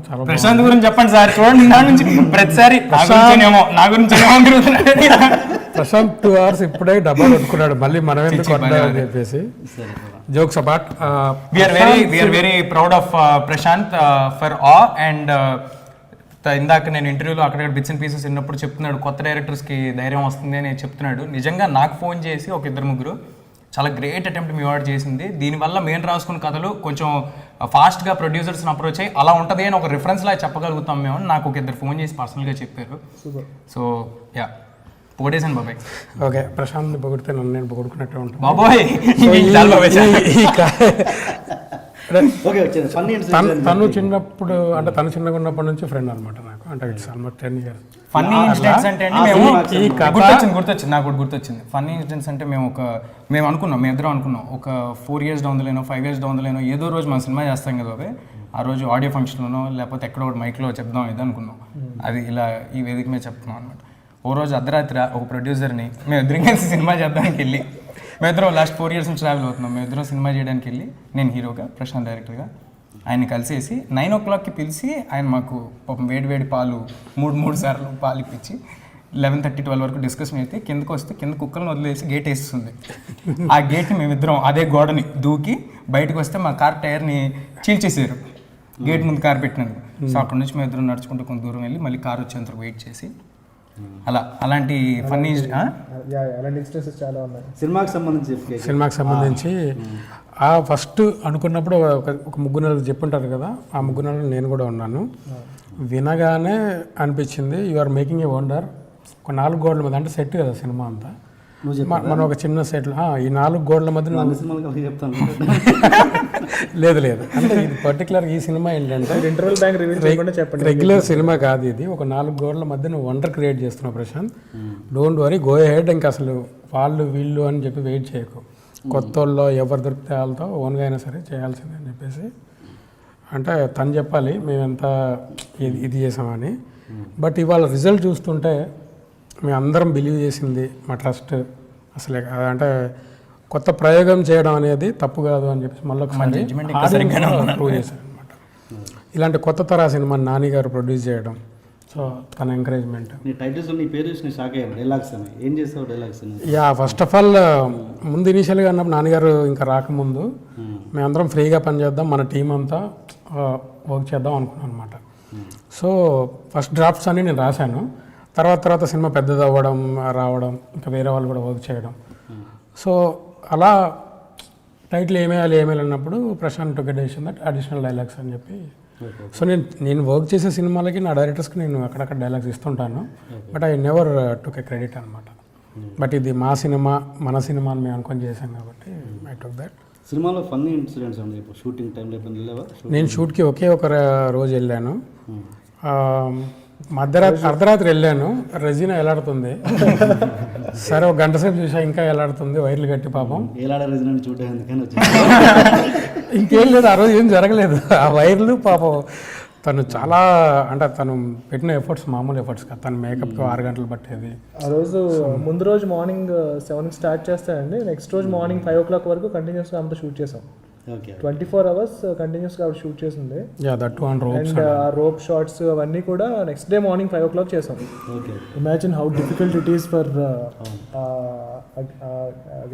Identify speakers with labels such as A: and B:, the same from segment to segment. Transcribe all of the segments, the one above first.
A: చాలా
B: ప్రశాంత్ గురించి చెప్పండి సార్. చూడండి నా నుంచి ప్రతిసారి నా గురించి
A: ప్రశాంత్ 2 hours ఇప్పుడే డబ్బా కొట్టుకున్నాడు, మళ్ళీ మనం ఎందుకు కొట్టాలని చెప్పేసి. Jokes apart,
B: we are very proud of Prashant for and ఇందాక నేను ఇంటర్వ్యూలో అక్కడ బిట్స్ అండ్ పీసెస్ విన్నప్పుడు చెప్తున్నాడు కొత్త డైరెక్టర్స్కి ధైర్యం వస్తుంది అని చెప్తున్నాడు. నిజంగా నాకు ఫోన్ చేసి ఒక 2-3 చాలా గ్రేట్ అటెంప్ట్ మీ వాడు చేసింది, దీనివల్ల మేము రాసుకున్న కథలు కొంచెం ఫాస్ట్గా ప్రొడ్యూసర్స్ని అప్రోచ్ అయ్యి అలా ఉంటుంది అని ఒక రిఫరెన్స్లా చెప్పగలుగుతాం మేము. నాకు ఒక 2 ఫోన్ చేసి పర్సనల్గా చెప్పారు. సో యా, పొగడేసాను బాబాయ్.
A: ఓకే, ప్రశాంత్ని పొగిడితే నన్ను నేను పొగుడుకున్నట్టే ఉంటాను
B: బాబాయ్.
A: తను చిన్నప్పుడు అంటే తను చిన్నగా ఉన్నప్పటి నుంచి ఫ్రెండ్ అనమాట నాకు, అంటే it's almost 10 years.
B: Funny incidents అంటే గుర్తొచ్చింది, నాకు గుర్తొచ్చింది. ఫన్నీ ఇన్సిడెంట్స్ అంటే మేము అనుకున్నాం, మేము ఇద్దరం అనుకున్నాం ఒక 4 years down the line 5 years down the line ఏదో రోజు మనం సినిమా చేస్తాం కదా బాబాయ్, ఆ రోజు ఆడియో ఫంక్షన్లోనో లేకపోతే ఎక్కడో ఒకటి మైక్లో చెప్దాం ఇది అనుకున్నాం. అది ఇలా ఈ వేదిక మీద చెప్తున్నాం అనమాట. ఓ రోజు అర్ధరాత్రి ఒక ప్రొడ్యూసర్ని మేము ఇద్దరం కలిసి సినిమా చేద్దానికి వెళ్ళి, మేమిద్దరం లాస్ట్ 4 years నుంచి ట్రావెల్ అవుతున్నాం, మేమిద్దరం సినిమా చేయడానికి వెళ్ళి, నేను హీరోగా ప్రశాంత్ డైరెక్టర్గా ఆయన్ని కలిసేసి 9 o'clockకి పిలిచి ఆయన మాకు పాపం వేడి పాలు 3 సార్లు పాలు ఇప్పించి 11:30-12 వరకు డిస్కషన్ అయితే కిందకు వస్తే కింద కుక్కలను వదిలేసి గేట్ వేస్తుంది. ఆ గేట్ని మేమిద్దరం అదే గోడని దూకి బయటకు వస్తే మా కార్ టైర్ని చీల్చేసారు గేట్ ముందు కార్ పెట్టినందుకు. సో అక్కడ నుంచి మేమిద్దరం నడుచుకుంటూ కొంత దూరం వెళ్ళి మళ్ళీ కార్ వచ్చేంతకు వెయిట్ చేసి అలాంటి ఫన్నీ
C: చాలా ఉన్నాయి.
A: సినిమాకి సంబంధించి ఆ ఫస్ట్ అనుకున్నప్పుడు ఒక 3 నెలలు చెప్పుంటారు కదా, ఆ 3 నెలలు నేను కూడా ఉన్నాను. వినగానే అనిపించింది you are making a wonder. ఒక 4 గోడల మీద అంటే సెట్ కదా సినిమా అంతా, మనం ఒక చిన్న సెట్లో ఈ 4 గోడల మధ్య లేదు అంటే ఇది పర్టికులర్ ఈ సినిమా ఏంటంటే రెగ్యులర్ సినిమా కాదు ఇది, ఒక 4 గోడల మధ్య నువ్వు వండర్ క్రియేట్ చేస్తున్నావు Prashant. Don't worry, go ahead. ఇంకా అసలు వాళ్ళు వీళ్ళు అని చెప్పి వెయిట్ చేయకు, కొత్త వాళ్ళు ఎవరు దొరికితే వాళ్ళతో ఓన్గా అయినా సరే చేయాల్సిందే అని చెప్పేసి. అంటే తను చెప్పాలి మేము ఎంత ఇది చేసామని. బట్ ఇవాళ రిజల్ట్ చూస్తుంటే మేము అందరం బిలీవ్ చేసింది మా ట్రస్ట్ అసలే అంటే కొత్త ప్రయోగం చేయడం అనేది తప్పు కాదు అని చెప్పేసి మళ్ళీ ప్రూవ్ చేశారు అనమాట. ఇలాంటి కొత్త తరహా సినిమా నాని గారు ప్రొడ్యూస్ చేయడం, సో తన encouragement. Yeah, first of all ముందు ఇనీషియల్గా అన్నప్పుడు నాన్నగారు ఇంకా రాకముందు మేమందరం ఫ్రీగా పనిచేద్దాం, మన టీం అంతా వర్క్ చేద్దాం అనుకున్నాను అనమాట. సో ఫస్ట్ డ్రాఫ్ట్స్ అన్ని నేను రాశాను. తర్వాత సినిమా పెద్దది అవ్వడం రావడం, ఇంకా వేరే వాళ్ళు కూడా వర్క్ చేయడం. సో అలా టైటిల్ ఏమేయాలి అన్నప్పుడు ప్రశాంత్ టుక్ డెసిషన్ దట్ అడిషనల్ డైలాగ్స్ అని చెప్పి. సో నేను వర్క్ చేసే సినిమాలకి నా డైరెక్టర్స్కి నేను అక్కడక్కడ డైలాగ్స్ ఇస్తుంటాను, but I never took a credit అనమాట. బట్ ఇది మా సినిమా మన సినిమా అని మేము అనుకొని చేశాం కాబట్టి ఐ టుక్ దట్.
D: సినిమాలో ఫన్నీ ఇన్సిడెంట్స్ అండి, షూటింగ్ టైంలో
A: నేను షూట్కి ఒకే ఒక రోజు వెళ్ళాను, అర్ధరాత్రి వెళ్ళాను. రెజీనా ఎలాడుతుంది, సరే ఒక గంట సేపు చూసా ఇంకా ఎలాడుతుంది వైర్లు కట్టి పాపం. ఇంకేం లేదు, ఆ రోజు ఏం జరగలేదు. ఆ వైర్లు పాపం తను చాలా అంటే తను పెట్టిన ఎఫర్ట్స్ మామూలు ఎఫర్ట్స్ కాదు. తను మేకప్కి 6 గంటలు పట్టేది.
C: ఆ రోజు ముందు రోజు మార్నింగ్ 7కి స్టార్ట్ చేస్తానండి, నెక్స్ట్ రోజు మార్నింగ్ 5 o'clock వరకు కంటిన్యూస్గా అంతా షూట్ చేసాం. 24 hours కంటిన్యూస్గా ఆవిడ షూట్ చేసింది. అండ్ ఆ రోప్ షాట్స్ అవన్నీ కూడా నెక్స్ట్ డే మార్నింగ్ 5 o'clock చేసాం. Imagine how difficult it is for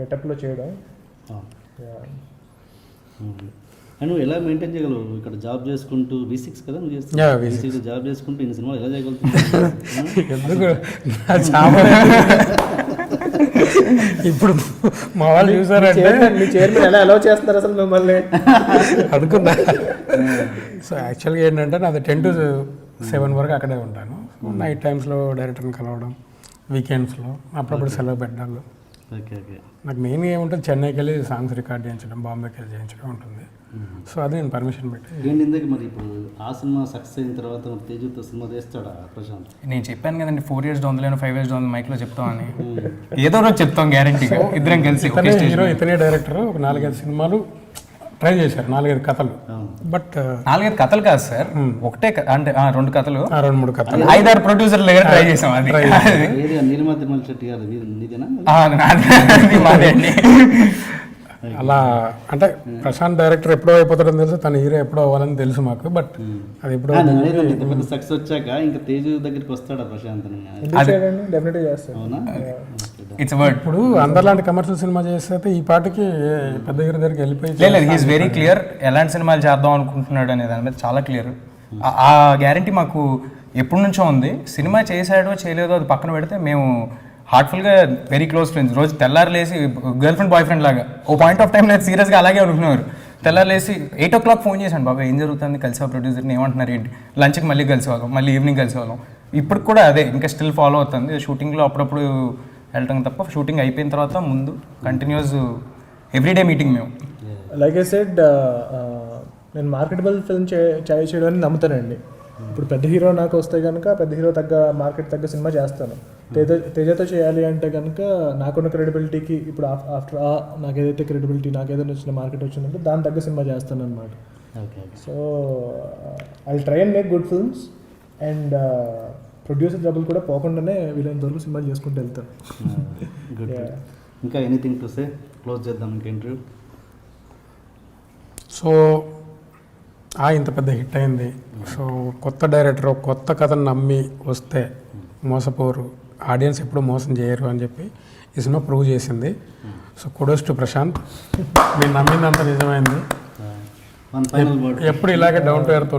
C: గెటప్లో చేయడం.
D: నువ్వు ఎలా మెయింటైన్ చేయగలవు ఇక్కడ జాబ్ చేసుకుంటూ? V6 కదా నువ్వు చేస్తున్నావు, జాబ్ చేసుకుంటూ ఇన్ని సినిమాలు ఎలా చేయగలుగుతున్నావు?
A: ఇప్పుడు మా వాళ్ళు చూసారంటే
C: మీ చైర్మన్ ఎలా అలౌ చేస్తున్నారు అసలు మిమ్మల్ని
A: అనుకున్నా. సో యాక్చువల్గా ఏంటంటే నాది 10 to 7 వరకు అక్కడే ఉంటాను. నైట్ టైమ్స్లో డైరెక్టర్ని కలవడం, వీకెండ్స్లో అప్పుడప్పుడు సెలవు పెట్టడాలు. నాకు మెయిన్గా ఏముంటుంది, చెన్నైకి వెళ్ళి సాంగ్స్ రికార్డ్ చేయించడం, బాంబేకి వెళ్ళి చేయించడం ఉంటుంది. సో అది నేను పర్మిషన్ పెట్టి
D: మరి ఇప్పుడు ఆ సినిమా సక్సెస్ అయిన తర్వాత తేజుతో సినిమా చేస్తాడా ప్రశాంత్?
B: నేను చెప్పాను కదండి 4 years డౌన్ లేను 5 years డౌన్ మైక్లో చెప్తామని, ఏదో రోజు చెప్తాం గ్యారంటీగా. ఇద్దరం కలిసి
A: హీరో ఇతనే డైరెక్టర్ ఒక 4-5 సినిమాలు ట్రై చేశారు, 4-5 కథలు. బట్
B: 4-5 కథలు కాదు సార్, ఒకటే అంటే 2 కథలు
A: 2-3 కథలు
B: 5-6 ప్రొడ్యూసర్లు ట్రై చేసాం. అది
A: అలా అంటే ప్రశాంత్ డైరెక్టర్ ఎప్పుడో అయిపోతాడని తెలుసు, తన హీరో ఎప్పుడో అవ్వాలని తెలుసు మాకు. బట్ అది ఎప్పుడో
D: ఇంత పెద్ద సక్సెస్ వచ్చాక ఇంకా తేజు దగ్గరికి వస్తాడా ప్రశాంత్ అని?
C: ఎందుకు చేయడండి, డెఫినెట్గా చేస్తాను.
D: అవునా?
B: It's word.
A: ఇప్పుడు అందరిలాంటి కమర్షియల్ సినిమా చేస్తే ఈ పాటకి పెద్ద హీరో దగ్గరికి వెళ్ళిపోయి
B: లేదు, హీఈస్ వెరీ క్లియర్ ఎలాంటి సినిమాలు చేద్దాం అనుకుంటున్నాడు అనే దాని మీద చాలా క్లియర్. ఆ గ్యారంటీ మాకు ఎప్పటి నుంచో ఉంది. సినిమా చేశాడో చేయలేదో అది పక్కన పెడితే మేము హార్ట్ఫుల్గా వెరీ క్లోజ్ ఫ్రెండ్స్. రోజు తెల్లారులేసి గర్ల్ ఫ్రెండ్ బాయ్ ఫ్రెండ్ లాగా ఓ పాయింట్ ఆఫ్ టైం నేను సీరియస్గా అలాగే అనుకునేవారు. తెల్లారులేసి 8 o'clock ఫోన్ చేశాను, బాబా ఏం జరుగుతుంది, కలిసి ప్రొడ్యూసర్ని ఏమంటున్నారు ఏంటి, లంచ్కి మళ్ళీ కలిసి వాళ్ళం, మళ్ళీ ఈవినింగ్ కలిసి వాళ్ళం. ఇప్పుడు కూడా అదే ఇంకా స్టిల్ ఫాలో అవుతుంది. షూటింగ్లో అప్పుడప్పుడు వెళ్ళటం తప్ప షూటింగ్ అయిపోయిన తర్వాత ముందు కంటిన్యూస్ ఎవ్రీడే మీటింగ్ మేము.
C: లైక్ ఐ సెడ్, నేను మార్కెటబుల్ ఫిల్మ్ చేయడానికి నమ్ముతానండి. ఇప్పుడు పెద్ద హీరో నాకు వస్తే కనుక పెద్ద హీరో మార్కెట్ తగ్గ సినిమా చేస్తాను. తేజతో చేయాలి అంటే కనుక నాకున్న క్రెడిబిలిటీకి ఇప్పుడు ఆఫ్టర్ నాకు ఏదైతే క్రెడిబిలిటీ, నాకు ఏదైనా వచ్చిన మార్కెట్ వచ్చిందంటే దాని తగ్గ సినిమా చేస్తాను అనమాట. So I try and make good films and producer డబ్బులు కూడా పోకుండానే వీళ్ళంత వరకు సినిమాలు చేసుకుంటూ వెళ్తాను.
D: ఇంకా ఎనీథింగ్ టు సే? క్లోజ్ చేద్దాం ఇంకా ఇంటర్వ్యూ.
A: సో ఇంత పెద్ద హిట్ అయింది. సో కొత్త డైరెక్టర్ కొత్త కథను నమ్మి వస్తే మోసపోరు, ఆడియన్స్ ఎప్పుడు మోసం చేయరు అని చెప్పి ఈ సినిమా ప్రూవ్ చేసింది. సో కుడోస్ టు ప్రశాంత్, మీరు నమ్మిందంత నిజమైంది.
D: One final word.
A: ఎప్పుడు ఇలాగే డౌన్ టు ఎర్త్